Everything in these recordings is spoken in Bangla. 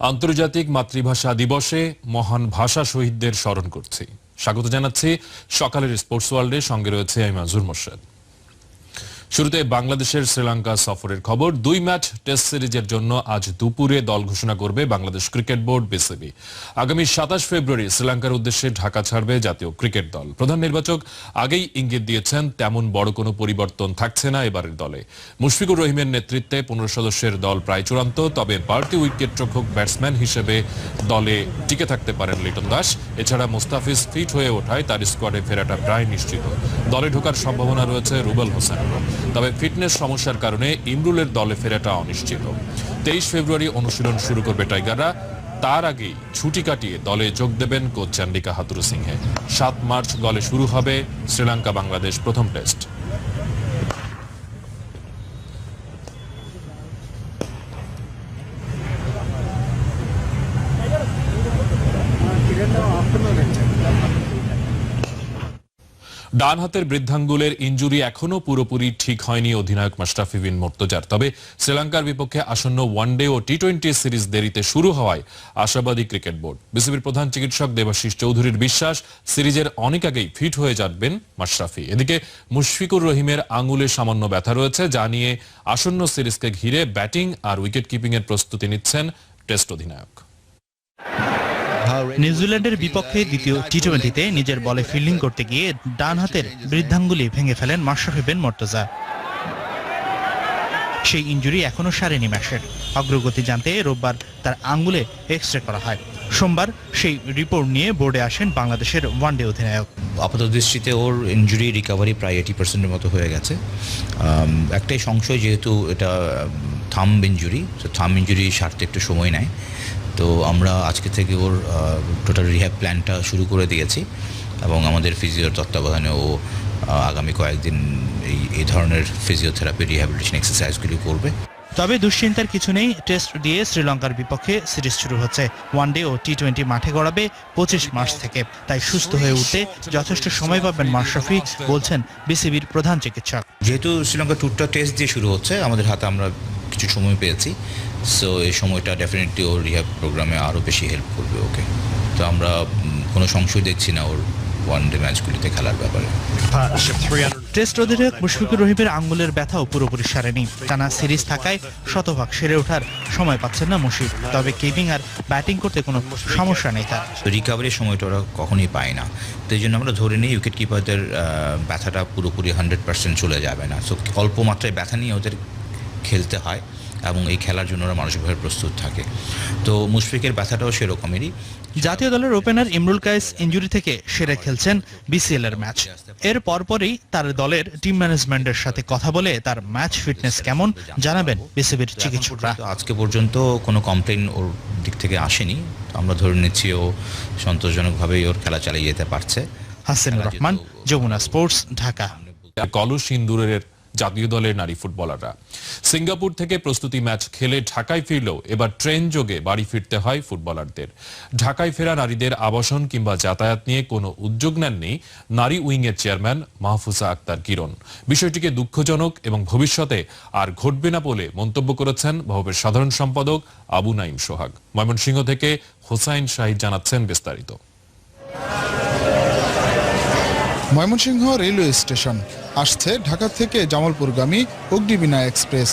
আন্তর্জাতিক মাতৃভাষা দিবসে মহান ভাষা শহীদদের স্মরণ করছি। স্বাগত জানাচ্ছি সকালের স্পোর্টস ওয়ার্ল্ডে, সঙ্গে রয়েছে আমি মাজুর মোর্শেদ। শুরুতে বাংলাদেশের শ্রীলঙ্কা সফরের খবর। 2 ম্যাচ টেস্ট সিরিজের জন্য আজ দুপুরে দল ঘোষণা করবে বাংলাদেশ ক্রিকেট বোর্ড বিসিবি। আগামী 27 ফেব্রুয়ারি শ্রীলঙ্কার উদ্দেশ্যে ঢাকা ছাড়বে জাতীয় ক্রিকেট দল। প্রধান নির্বাচক আগেই ইঙ্গিত দিয়েছেন তেমন বড় কোনো পরিবর্তন থাকছে না এবারের দলে। মুশফিকুর রহিমের নেতৃত্বে 15 সদস্যের দল প্রায় চূড়ান্ত, তবে বাড়তি উইকেটরক্ষক ব্যাটসম্যান হিসেবে দলে টিকে থাকতে পারেন লিটন দাস। এছাড়া মুস্তাফিজ ফিট হয়ে ওঠায় তার স্কোয়াডে ফেরাটা প্রায় নিশ্চিত। দলে ঢোকার সম্ভাবনা রয়েছে রুবেল হোসেনেরও, তবে ফিটনেস সমস্যার কারণে ইমরুলের দলে ফেরাটা অনিশ্চিত। 23 ফেব্রুয়ারি অনুশীলন শুরু করবে টাইগাররা। তার আগেই ছুটি কাটিয়ে দলে যোগ দেবেন কোচ চান্ডিকা হাথুরুসিংহে। 7 মার্চ দলে শুরু হবে শ্রীলঙ্কা বাংলাদেশ প্রথম টেস্ট। ডান হাতের বৃদ্ধাঙ্গুলের ইনজুরি এখনো পুরোপুরি ঠিক হয়নি অধিনায়ক মাশরাফি বিন মুর্তজার। তবে শ্রীলঙ্কার বিপক্ষে আসন্ন ওয়ানডে ও টি-20 সিরিজ দেরিতে শুরু হওয়ায় আশাবাদী ক্রিকেট বোর্ড। বিসিবির প্রধান চিকিৎসক দেবাশিস চৌধুরীর বিশ্বাস, সিরিজের অনেক আগেই ফিট হয়ে যাবেন মাশরাফি। এদিকে মুশফিকুর রহিমের আঙুলে সামান্য ব্যথা রয়েছে, যা নিয়ে আসন্ন সিরিজকে ঘিরে ব্যাটিং আর উইকেট কিপিং এর প্রস্তুতি নিচ্ছেন টেস্ট অধিনায়ক। নিউজিল্যান্ডের বিপক্ষে দ্বিতীয় টি-20তে নিজের বলে ফিল্ডিং করতে গিয়ে ডান হাতের বৃদ্ধাঙ্গুলি ভেঙে ফেলেন মাশরাফি বিন মুর্তজা। সেই ইনজুরি এখনো সারেনি ম্যাচের। অগ্রগতি জানতে রোববার তার আঙ্গুলে এক্স-রে করা হয়। সোমবার সেই রিপোর্ট নিয়ে বোর্ডে আসেন বাংলাদেশের ওয়ানডে অধিনায়ক। আপাতত দৃষ্টিতে ওর ইনজুরি রিকভারি প্রায় 80%-এর মতো হয়ে গেছে। একটাই সংশয়, যেহেতু এটা থাম্ব ইনজুরি, তো থাম্ব ইনজুরি সারতে একটু সময় নেয়। তো আমরা আজকে থেকে ওর টোটাল রিহ্যাব প্ল্যানটা শুরু করে দিয়েছি এবং আমাদের ফিজিওর তত্ত্বাবধানে ও আগামী কয়েকদিন এই ধরনের ফিজিওথেরাপি রিহ্যাবিলিটেশন এক্সারসাইজগুলি করবে। তবে দুশ্চিন্তার কিছু নেই, টেস্ট দিয়ে শ্রীলঙ্কার বিপক্ষে সিরিজ শুরু হচ্ছে। ওয়ানডে ও টি-20 মাঠে গড়াবে 25 মার্চ থেকে। তাই সুস্থ হয়ে উঠতে যথেষ্ট সময় পাবেন মাশরাফি, বলছেন বিসিবির প্রধান চিকিৎসক। যেহেতু শ্রীলঙ্কা ট্যুরটা টেস্ট দিয়ে শুরু হচ্ছে, আমাদের হাতে আমরা কিছু সময় পেয়েছি। সো এই সময়টা ডেফিনেটলি ওর রিহ্যাব প্রোগ্রামে আরও বেশি হেল্প করবে ওকে। তো আমরা কোনো সংশয় দেখছি না ওর ওয়ানডে ম্যাচগুলিতে খেলার ব্যাপারে। টেস্ট অধিনায়ক মুশফিকুর রহিমের আঙ্গুলের ব্যথাও পুরোপুরি সারেনি। টানা সিরিজ থাকায় শতভাগ সেরে ওঠার সময় পাচ্ছেন না মুশফিক। তবে কিপিং আর ব্যাটিং করতে কোনো সমস্যা নেই তার। রিকভারির সময়টা ওরা কখনোই পায় না, তো এই জন্য আমরা ধরে নিই উইকেট কিপারদের ব্যথাটা পুরোপুরি 100% চলে যাবে না। সো অল্প মাত্রায় ব্যথা নিয়ে ওদের খেলতে হয় এবং এই খেলার জন্য ওরা মানসিকভাবে প্রস্তুত থাকে। তো মুশফিকের ব্যথাটাও সেরকমেরই। জাতীয় দলের ওপেনার ইমরুল কায়েস ইনজুরি থেকে সেরে খেলছেন বিসিএল এর ম্যাচ। এর পরপরই তার দলের টিম ম্যানেজমেন্টের সাথে কথা বলে তার ম্যাচ ফিটনেস কেমন জানাবেন বিসিবির চিকিৎসকরা। আজকে পর্যন্ত কোনো কমপ্লেইন ওর দিক থেকে আসেনি। আমরা ধরে নিচ্ছি ও সন্তোষজনকভাবেই ওর খেলা চালিয়ে যেতে পারছে। হাসিনুর রহমান, যমুনা স্পোর্টস, ঢাকা। কলস সিন্দুরের জাতীয় দলের নারী ফুটবলাররা সিঙ্গাপুর থেকে প্রস্তুতি ম্যাচ খেলে ঢাকায় ফিরলেও এবার ট্রেন যোগে বাড়ি ফিরতে হয় ফুটবলারদের। ঢাকায় ফেরা নারীদের আবাসন কিংবা যাতায়াত নিয়ে কোনো উদ্যোগ নেননি নারী উইংয়ের চেয়ারম্যান মাহফুজা আক্তার কিরণ। বিষয়টিকে দুঃখজনক এবং ভবিষ্যতে আর ঘটবে না বলে মন্তব্য করেছেন ভাবের সাধারণ সম্পাদক আবু নাইম সোহাগ। ময়মনসিংহ থেকে হোসাইন শাহিদ জানাচ্ছেন বিস্তারিত। ময়মনসিংহ রেলওয়ে স্টেশন, আসছে ঢাকা থেকে জামালপুরগামী অগ্নিবীণা এক্সপ্রেস।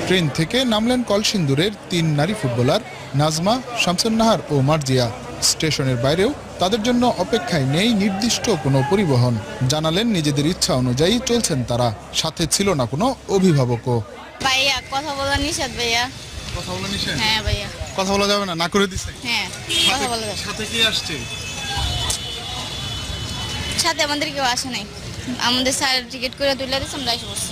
ট্রেন থেকে নামলেন কলসিন্দুরের 3 নারী ফুটবলার নাজমা, শামসুন নাহার ও মার্জিয়া। স্টেশনের বাইরেও তাদের জন্য অপেক্ষায় নেই নির্দিষ্ট কোনো পরিবহন। জানালেন নিজেদের ইচ্ছা অনুযায়ী চলছেন তারা, সাথে ছিল না কোনো অভিভাবকও। ভাইয়া কথা বলা নিষেধ ভাইয়া। কথা বলা নিষেধ? হ্যাঁ ভাইয়া। কথা বলা যাবে না, না করে দিছে? হ্যাঁ, কথা বলা যাবে। সাথে কি আসছে? সাথে আমাদের কেউ আসে নাই, আমাদের স্যার টিকিট করে তুলে দিয়েছে, আমরা এসে বসছি।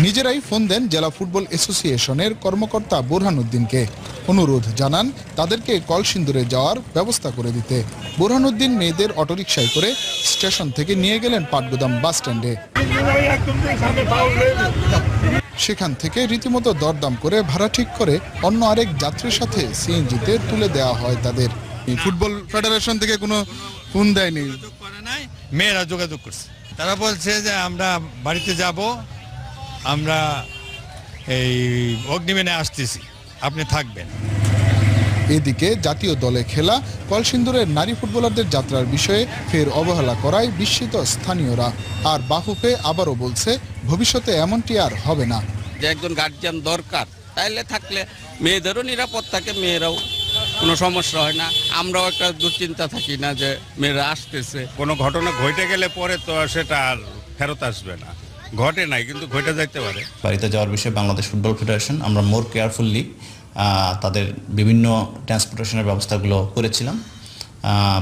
নিজেরাই ফোন দেন জেলা ফুটবল অ্যাসোসিয়েশনের কর্মকর্তা বোরহানুদ্দিনকে। অনুরোধ জানান তাদেরকে কলসিন্দুরে যাওয়ার ব্যবস্থা করে দিতে। বোরহানুদ্দিন মেয়েদের অটোরিকশায় করে স্টেশন থেকে নিয়ে গেলেন পাটগুদাম বাস স্ট্যান্ডে। সেখান থেকে রীতিমতো দরদাম করে ভাড়া ঠিক করে অন্য আরেক যাত্রীর সাথে সিএনজিতে তুলে দেওয়া হয় তাদের। ফুটবল ফেডারেশন থেকে কোনো ফোন দেয়নি? মেয়েরা যোগাযোগ করছে, তারা বলছে যে আমরা বাড়িতে যাব, আমরা এই অগ্নিমেনে আসতেছি, আপনি থাকবেন। এদিকে জাতীয় দলে খেলা কলসিন্দুরের নারী ফুটবলারদের যাত্রার বিষয়ে ফের অবহেলা করায় বিস্মিত স্থানীয়রা। আর বাফুফে আবারও বলছে ভবিষ্যতে এমনটি আর হবে না। যে একজন গার্জিয়ান দরকার, তাইলে থাকলে মেয়েদেরও নিরাপদ থাকে, মেয়েরাও কোনো সমস্যা হয় না, আমরাও একটা দুশ্চিন্তা থাকি না যে মেয়েরা আসতেছে। কোনো ঘটনা ঘটে গেলে পরে তো সেটা আর ফেরত আসবে না, ঘটে নাই কিন্তু ঘটে যাইতে পারে। বাড়িতে যাওয়ার বিষয়ে বাংলাদেশ ফুটবল ফেডারেশন আমরা মোর কেয়ারফুললি তাদের বিভিন্ন ট্রান্সপোর্টেশনের ব্যবস্থাগুলো করেছিলাম।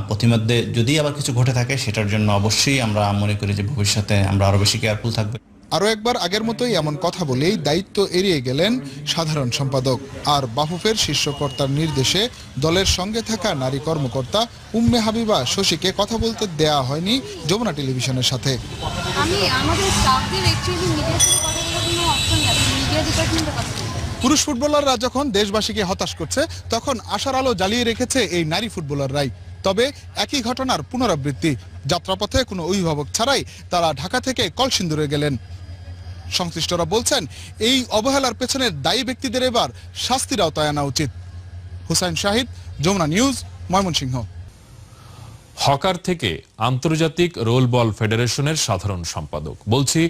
প্রতিমধ্যে যদি আবার কিছু ঘটে থাকে সেটার জন্য অবশ্যই আমরা মনে করি যে ভবিষ্যতে আমরা আরও বেশি কেয়ারফুল থাকবো। আরও একবার আগের মতোই এমন কথা বলেই দায়িত্ব এড়িয়ে গেলেন সাধারণ সম্পাদক। আর বাফুফের শীর্ষকর্তার নির্দেশে দলের সঙ্গে থাকা নারী কর্মকর্তা উম্মে হাবিবা শশীকে কথা বলতে দেয়া হয়নি যমুনা টেলিভিশনের সাথে। পুরুষ ফুটবলাররা যখন দেশবাসীকে হতাশ করছে, তখন আশার আলো জ্বালিয়ে রেখেছে এই নারী ফুটবলাররাই। তবে একই ঘটনার পুনরাবৃত্তি। যাত্রাপথে কোনো অভিভাবক ছাড়াই তারা ঢাকা থেকে কলসিন্দুরে গেলেন। সংশ্লিষ্টরা বলছেন এই অবহেলার পেছনে দায়ী ব্যক্তিদের এবার শাস্তির আওতায় আনা উচিত। হুসাইন শাহিদ, যমুনা নিউজ, ময়মনসিংহ। হকার থেকে আন্তর্জাতিক রোল বল ফেডারেশনের সাধারণ সম্পাদক। বলছি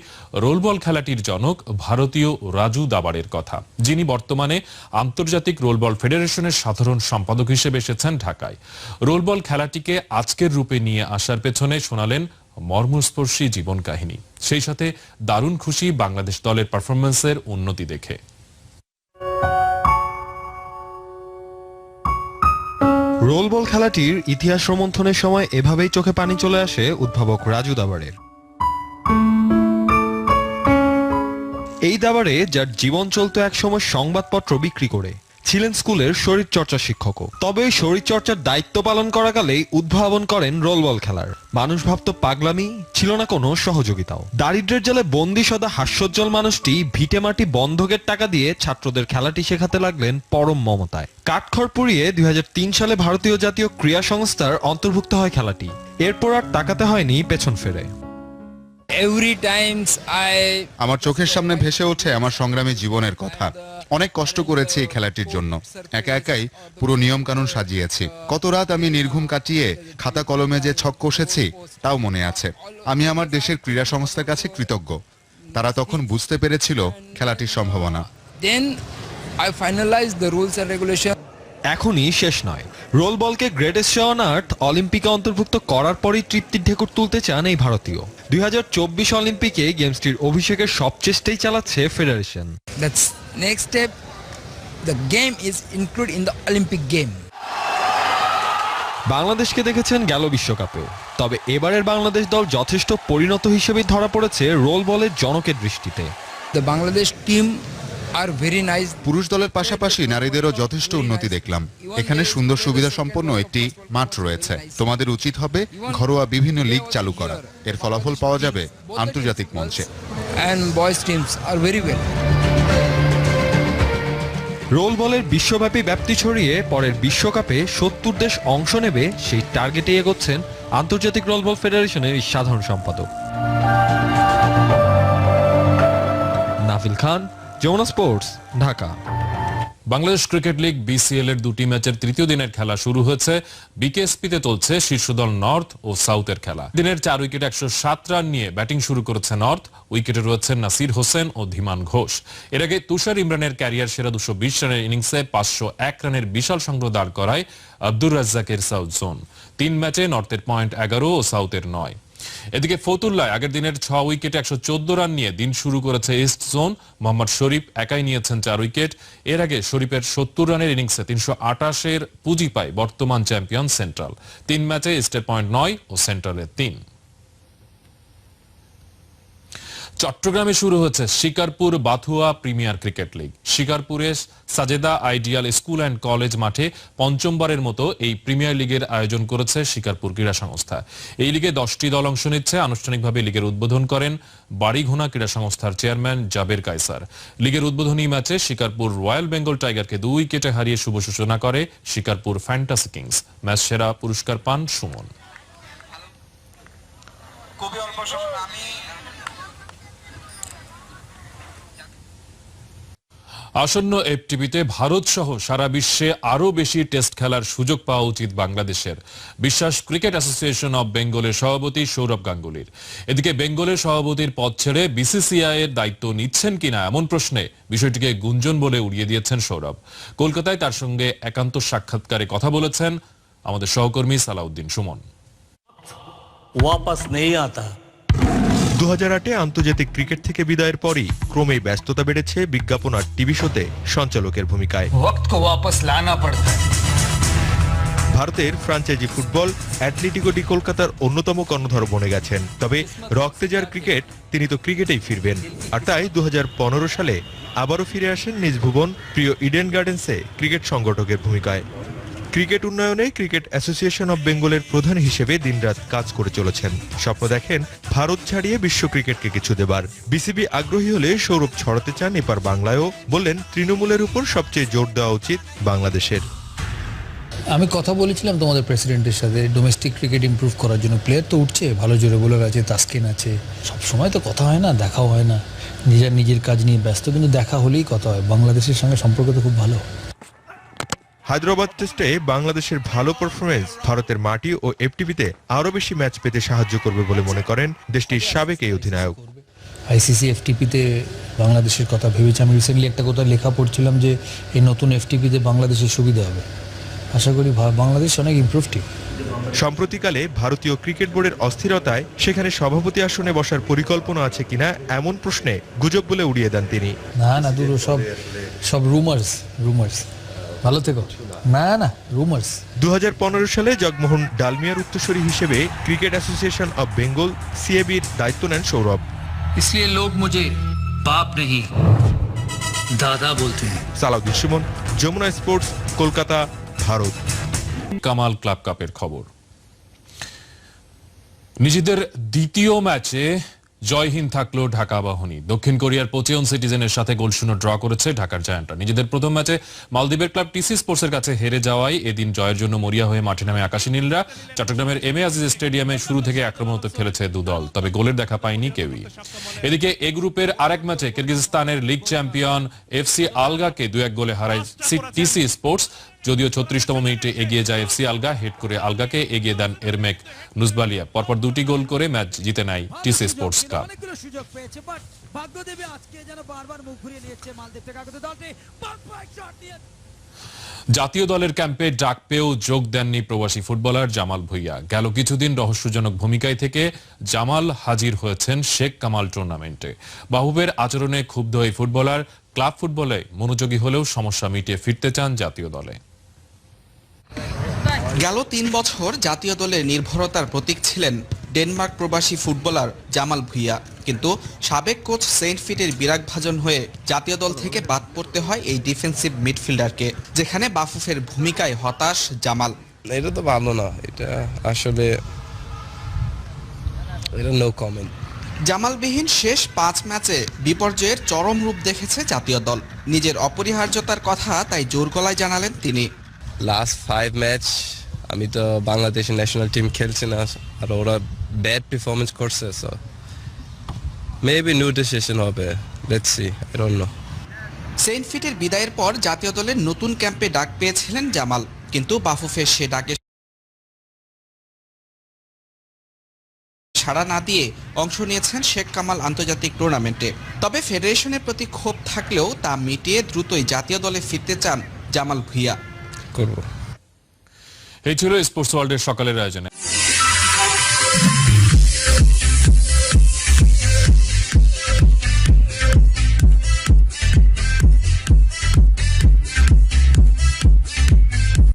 রোল বল খেলাটির জনক ভারতীয় রাজু দাবারের কথা, যিনি বর্তমানে আন্তর্জাতিক রোল বল ফেডারেশনের সাধারণ সম্পাদক হিসেবে এসেছেন ঢাকায়। রোল বল খেলাটিকে আজকের রূপে নিয়ে আসার পেছনে শোনালেন মর্মস্পর্শী জীবন কাহিনী। সেই সাথে দারুণ খুশি বাংলাদেশ দলের পারফরমেন্সের উন্নতি দেখে। রোল বল খেলাটির ইতিহাস রোমন্থনের সময় এভাবেই চোখে পানি চলে আসে উদ্ভাবক রাজু দাবারের। এই দাবারে, যার জীবন চলত একসময় সংবাদপত্র বিক্রি করে, ছিলেন স্কুলের শরীরচর্চা শিক্ষকও। তবে ওই শরীরচর্চার দায়িত্ব পালন করাকালেই উদ্ভাবন করেন রোল বল খেলার। মানুষ ভাবত পাগলামি, ছিল না কোনো সহযোগিতাও। দারিদ্র্যের জালে বন্দি সদা হাস্যোজ্জ্বল মানুষটি ভিটেমাটি বন্ধকের টাকা দিয়ে ছাত্রদের খেলাটি শেখাতে লাগলেন পরম মমতায়। কাঠখড় পুড়িয়ে 2003 সালে ভারতীয় জাতীয় ক্রীড়া সংস্থার অন্তর্ভুক্ত হয় খেলাটি। এরপর আর তাকাতে হয়নি পেছন ফিরে। আমার চোখের সামনে ভেসে ওঠে আমার সংগ্রামী জীবনের কথা। অনেক কষ্ট করেছি এই খেলাটির জন্য, একা একাই পুরো নিয়ম কানুন সাজিয়েছি। কত রাত আমি নির্ঘুম কাটিয়ে খাতা কলমে যে ছক কষেছি তাও মনে আছে। আমি আমার দেশের ক্রীড়া সংস্থার কাছে কৃতজ্ঞ। তারা তখন বুঝতে পেরেছিল খেলাটির সম্ভাবনা। এখনই শেষ নয়। রোল বলকে গ্রেটেস্ট শো অন আর্থ অলিম্পিকে অন্তর্ভুক্ত করার পরই তৃপ্তির ঢেকুর তুলতে চান এই ভারতীয়। 2024 অলিম্পিকে গেমসটির অভিষেকের সব চেষ্টাই চালাচ্ছে federation. Next step, the game is included in the Olympic game. বাংলাদেশকে দেখেছেন গেল বিশ্বকাপেও, তবে এবারের বাংলাদেশ দল যথেষ্ট পরিণত হিসেবেই ধরা পড়েছে রোল বলের জনকের দৃষ্টিতে। The Bangladesh team are very nice. পুরুষ দলের পাশাপাশি নারীদেরও যথেষ্ট উন্নতি দেখলাম। এখানে সুন্দর সুবিধা সম্পন্ন একটি মাঠ রয়েছে। তোমাদের উচিত হবে ঘরোয়া বিভিন্ন লিগ চালু করা। এর ফলাফল পাওয়া যাবে আন্তর্জাতিক মঞ্চে। And boys teams are very well. Roll বলের বিশ্বব্যাপী ব্যাপ্তি ছড়িয়ে পরের বিশ্বকাপে 70 দেশ অংশ নেবে, সেই টার্গেটে এগোচ্ছেন আন্তর্জাতিক রোল বল ফেডারেশনের সাধারণ সম্পাদক Nafil Khan, Jamuna sports, Dhaka. Bangladesh cricket league BCL এর দুটি ম্যাচের তৃতীয় দিনের খেলা শুরু হয়েছে। বিকেএসপিতে চলছে শীর্ষদল নর্থ ও সাউথের খেলা। দিনের 4 উইকেটে 107 রান নিয়ে ব্যাটিং শুরু করেছে নর্থ। উইকেটে রয়েছেন নাসির হোসেন ও ধীমান ঘোষ। এর আগে তুষার ইমরানের ক্যারিয়ার সেরা 220 রানের ইনিংসে 501 রানের বিশাল সংগ্রহ দাঁড় করায় আব্দুর রাজ্জাকের সাউথ জোন। 3 ম্যাচে নর্থের পয়েন্ট 11 ও সাউথের 9। এদিকে ফতুল্লাহ আগের দিনের 6 উইকেটে 114 রান নিয়ে দিন শুরু করেছে ইস্ট জোন। মোহাম্মদ শরীফ একাই নিয়েছেন 4 উইকেট। এর আগে শরীফের 70 রানের ইনিংসে 328-এর পুঁজি পায় বর্তমান চ্যাম্পিয়ন সেন্ট্রাল। 3 ম্যাচে ইস্টের পয়েন্ট 9 ও সেন্ট্রালের 3। চট্টগ্রামে শুরু হচ্ছে Shikarpur Bathua premier cricket league. শিকারপুরে Sajeda ideal school and college মাঠে পঞ্চমবারের মতো এই প্রিমিয়ার লিগের আয়োজন করেছে শিকারপুর ক্রীড়া সংস্থা। এই লিগে 10টি দল অংশ নিচ্ছে। আনুষ্ঠানিকভাবে লিগের উদ্বোধন করেন বাড়িঘোনা ক্রীড়া সংস্থার চেয়ারম্যান জাবের কায়সার। লিগের উদ্বোধনী ম্যাচে শিকারপুর রয়্যাল বেঙ্গল টাইগারকে 2 উইকেটে হারিয়ে শুভ সূচনা করে শিকারপুর ফ্যান্টাসি কিংস। ম্যাচ সেরা পুরস্কার পান সুমন। আসন্ন এফটিপিতে ভারত সহ সারা বিশ্বে আরো বেশি টেস্ট খেলার সুযোগ পাওয়া উচিত বাংলাদেশের, বিশ্বাস ক্রিকেট অ্যাসোসিয়েশন অব বেঙ্গলের সভাপতি সৌরভ গাঙ্গুলির। এদিকে বেঙ্গলের সভাপতির পদ ছেড়ে বিসিসিআই এর দায়িত্ব নিচ্ছেন কিনা এমন প্রশ্নে বিষয়টিকে গুঞ্জন বলে উড়িয়ে দিয়েছেন সৌরভ। কলকাতায় তার সঙ্গে একান্ত সাক্ষাৎকারে কথা বলেছেন আমাদের সহকর্মী সালাউদ্দিন সুমন। वापस नहीं आता। 2008-এ আন্তর্জাতিক ক্রিকেট থেকে বিদায়ের পরই ক্রমেই ব্যস্ততা বেড়েছে বিজ্ঞাপন আর টিভি শোতে সঞ্চালকের ভূমিকায়। वक्त को वापस लाना पड़ता है। ভারতের ফ্রাঞ্চাইজি ফুটবল অ্যাটলেটিকো ডি কলকাতার অন্যতম কর্ণধার বনে গেছেন। তবে রক্তে যার ক্রিকেট, তিনি তো ক্রিকেটেই ফিরবেন। আর তাই 2015 সালে আবারও ফিরে আসেন নিজ ভুবন প্রিয় ইডেন গার্ডেন্সে ক্রিকেট সংগঠকের ভূমিকায়। ক্রিকেট উন্নয়নে ক্রিকেট অ্যাসোসিয়েশন অব বেঙ্গলের প্রধান হিসেবে দিনরাত কাজ করে চলেছেন। স্বপ্ন দেখেন ভারত ছাড়িয়ে বিশ্ব ক্রিকেটকে কিছু দেবার। বিসিবি আগ্রহী হলে সৌরভ ছড়াতে চান এপার বাংলায়ও। বললেন তৃণমূলের উপর সবচেয়ে জোর দেওয়া উচিত বাংলাদেশের। আমি কথা বলেছিলাম তোমাদের প্রেসিডেন্টের সাথে ডোমেস্টিক ক্রিকেট ইমপ্রুভ করার জন্য। প্লেয়ার তো উঠছে, ভালো জোরে বোলার আছে, তাসকিন আছে, সব সময় তো কথা হয় না, দেখাও হয় না, নিজের কাজ নিয়ে ব্যস্ত, কিন্তু দেখা হলেই কথা হয়। বাংলাদেশের সঙ্গে সম্পর্ক তো খুব ভালো। হায়দ্রাবাদ টেস্টে বাংলাদেশের ভালো পারফরমেন্স ভারতের মাটি ও এফটিপিতে আরো বেশি ম্যাচ পেতে সাহায্য করবে বলে মনে করেন দেশটির সাবেক এই অধিনায়ক। আইসিসি এফটিপিতে বাংলাদেশের কথা ভেবেছি। আমি রিসেন্টলি একটা কথা লেখা পড়ছিলাম যে এই নতুন এফটিপিতে বাংলাদেশের সুবিধা হবে। আশা করি বাংলাদেশ অনেক ইমপ্রুভ টিম। সম্প্রতিকালে ভারতীয় ক্রিকেট বোর্ডের অস্থিরতায় সেখানে সভাপতি আসনে বসার পরিকল্পনা আছে কিনা এমন প্রশ্নে গুজব বলে উড়িয়ে দেন তিনি। না দূর, সব রুমার্স। ভালো থেকো। না রুমার্স। 2015 সালে জগমোহন ডালমিয়ার উত্তরসূরি হিসেবে ক্রিকেট অ্যাসোসিয়েশন অব বেঙ্গল সিএবির দায়িত্ব নেন সৌরভ। इसलिए लोग मुझे बाप नहीं दादा बोलते हैं। সালাউদ্দিন সুমন, যমুনা স্পোর্টস, কলকাতা, ভারত। কামাল ক্লাব কাপের খবর। নিজেদের দ্বিতীয় ম্যাচে জয়হীন থাকলো ঢাকা আবাহনী। দক্ষিণ কোরিয়ার পোচেয়ন সিটিজেনের সাথে গোলশূন্য ড্র করেছে ঢাকার জায়ান্টরা। নিজেদের প্রথম ম্যাচে মালদ্বীপের ক্লাব টিসি স্পোর্টসের কাছে হেরে যাওয়ায় এদিন জয়ের জন্য মরিয়া হয়ে মাঠে নামে আকাশী নীলরা। চট্টগ্রামের এমএ আজিজ স্টেডিয়ামে শুরু থেকে আক্রমণাত্মক খেলেছে দুদল, তবে গোলের দেখা পায়নি কেউই। এদিকে এ গ্রুপের আরেক ম্যাচে কিরগিজস্তানের লিগ চ্যাম্পিয়ন এফসি আলগাকে 2-1 গোলে হারায় টিসি স্পোর্টস। যদিও 36তম মিনিটে এগিয়ে যায় এফসি আলগা, হেড করে আলগাকে এগিয়ে দেন এরমেক নুসবালিয়া। পরপর 2টি গোল করে ম্যাচ জিতে নেয় টিসি স্পোর্টস ক্লাব। জাতীয় দলের ক্যাম্পে ডাক পেয়েও যোগ দেননি প্রবাসী ফুটবলার জামাল ভুঁইয়া। গেল কিছুদিন রহস্যজনক ভূমিকায় থেকে জামাল হাজির হয়েছেন শেখ কামাল টুর্নামেন্টে। বাহুবের আচরণে ক্ষুব্ধ এই ফুটবলার ক্লাব ফুটবলে মনোযোগী হলেও সমস্যা মিটিয়ে ফিরতে চান জাতীয় দলে। গেল 3 বছর জাতীয় দলের নির্ভরতার প্রতীক ছিলেন ডেনমার্ক প্রবাসী ফুটবলার জামাল ভুঁইয়া। কিন্তু সাবেক কোচ সেন্ট ফিটের বিরাগভাজন হয়ে জাতীয় দল থেকে বাদ পড়তে হয় এই ডিফেন্সিভ মিডফিল্ডারকে, যেখানে বাফুফের ভূমিকায় হতাশ জামাল। এটা তো ভালো না, এটা আসলে নো কমেন্ট। জামালবিহীন শেষ 5 ম্যাচে বিপর্যয়ের চরম রূপ দেখেছে জাতীয় দল। নিজের অপরিহার্যতার কথা তাই জোর গলায় জানালেন তিনি। লাস্ট 5 ম্যাচ আমি তো বাংলাদেশের ন্যাশনাল টিম খেলছি না, আর ওরা ব্যাড পারফরমেন্স করছে, সো মেবি নিউ ডিসিশন হবে, let's see, I don't know. সেন্ট ফিটের বিদায়ের পর জাতীয় দলের নতুন ক্যাম্পে ডাক পেয়েছিলেন জামাল, কিন্তু বাফুফের সে ডাকে সাড়া না দিয়ে অংশ নিয়েছেন শেখ কামাল আন্তর্জাতিক টুর্নামেন্টে। তবে ফেডারেশনের প্রতি ক্ষোভ থাকলেও তা মিটিয়ে দ্রুতই জাতীয় দলে ফিরতে চান জামাল ভুঁইয়া। এই ছিল স্পোর্টস ওয়ার্ল্ডের সকালের আয়োজনে।